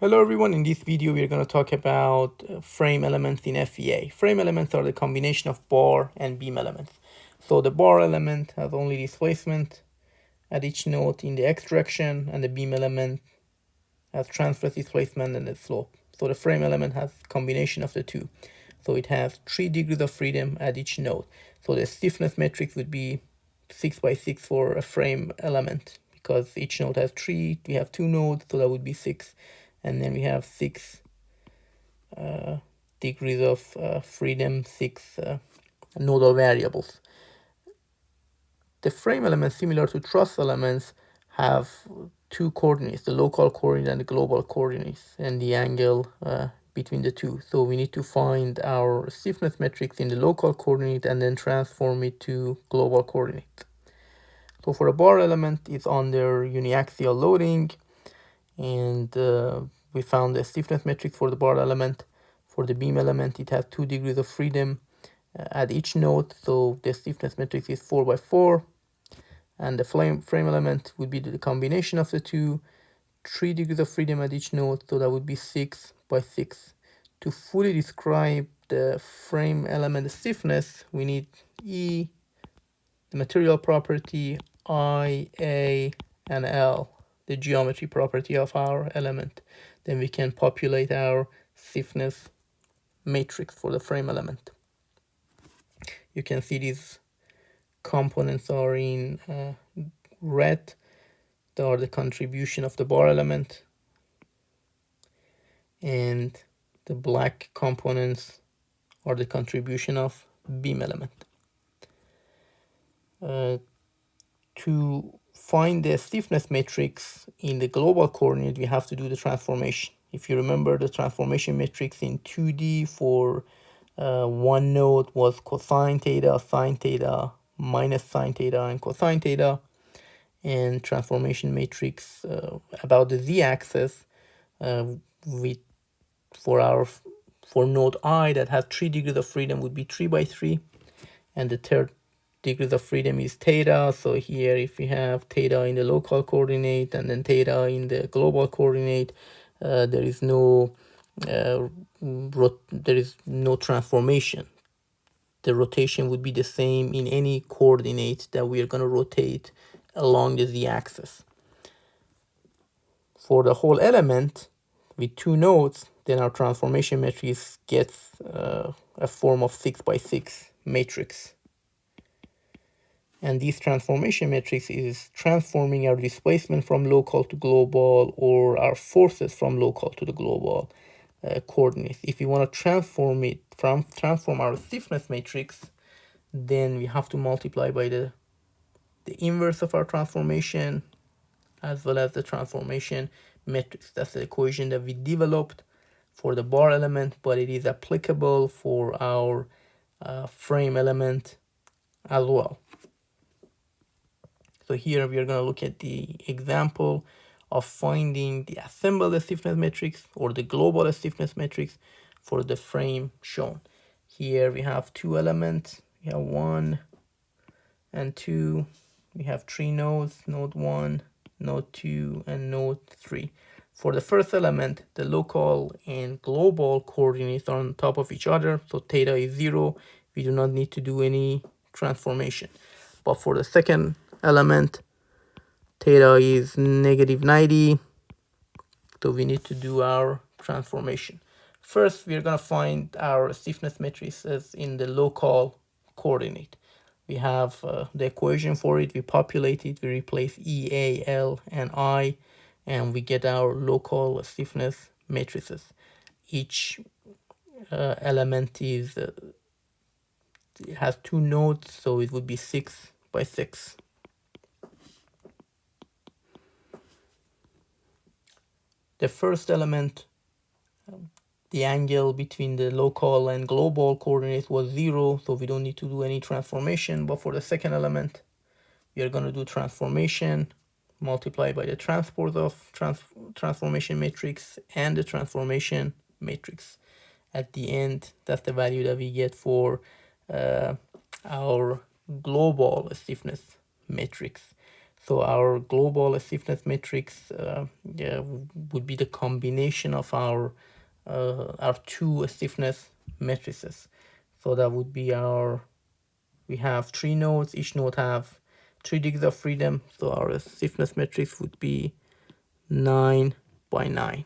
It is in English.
Hello everyone, in this video we are going to talk about frame elements in FEA. Frame elements are the combination of bar and beam elements. So the bar element has only displacement at each node in the x direction, and the beam element has transverse displacement and the slope. So the frame element has combination of the two. So it has 3 degrees of freedom at each node. So the stiffness matrix would be 6 by 6 for a frame element, because each node has 3, we have 2 nodes, so that would be 6. And then we have 6 degrees of freedom, 6 nodal variables. The frame elements, similar to truss elements, have 2 coordinates, the local coordinate and the global coordinates, and the angle between the two. So we need to find our stiffness matrix in the local coordinate and then transform it to global coordinate. So for a bar element, it's under uniaxial loading, and we found the stiffness matrix for the bar element. For the beam element, it has 2 degrees of freedom at each node, so the stiffness matrix is 4 by 4, and the frame element would be the combination of the two, 3 degrees of freedom at each node, so that would be 6 by 6. To fully describe the frame element stiffness, we need E, the material property, I, A, and L, the geometry property of our element. Then we can populate our stiffness matrix for the frame element. You can see these components are in red. They are the contribution of the bar element, and the black components are the contribution of beam element. To find the stiffness matrix in the global coordinate, we have to do the transformation. If you remember, the transformation matrix in 2D for one node was cosine theta, sine theta, minus sine theta, and cosine theta. And transformation matrix about the z-axis, for node I that has 3 degrees of freedom would be 3 by 3, and the third degrees of freedom is theta. So here, if we have theta in the local coordinate and then theta in the global coordinate, there is no transformation. The rotation would be the same in any coordinate that we are going to rotate along the z-axis. For the whole element with 2 nodes, then our transformation matrix gets a form of 6 by 6 matrix. And this transformation matrix is transforming our displacement from local to global, or our forces from local to the global coordinates. If we want to transform our stiffness matrix, then we have to multiply by the inverse of our transformation as well as the transformation matrix. That's the equation that we developed for the bar element, but it is applicable for our frame element as well. So here we are going to look at the example of finding the assembled stiffness matrix or the global stiffness matrix for the frame shown. Here we have 2 elements. We have 1 and 2. We have 3 nodes, node 1, node 2, and node 3. For the first element, the local and global coordinates are on top of each other, so theta is 0. We do not need to do any transformation. But for the second element, theta is negative 90, so we need to do our transformation. First, we're going to find our stiffness matrices in the local coordinate. We have the equation for it, we populate it, we replace E, A, L, and I, and we get our local stiffness matrices. Each element has 2 nodes, so it would be 6 by 6. The first element, the angle between the local and global coordinates was 0, so we don't need to do any transformation. But for the second element, we are going to do transformation, multiply by the transpose of transformation matrix and the transformation matrix. At the end, that's the value that we get for our global stiffness matrix. So our global stiffness matrix would be the combination of our two stiffness matrices. So that would be we have 3 nodes, each node have 3 degrees of freedom, so our stiffness matrix would be 9 by 9.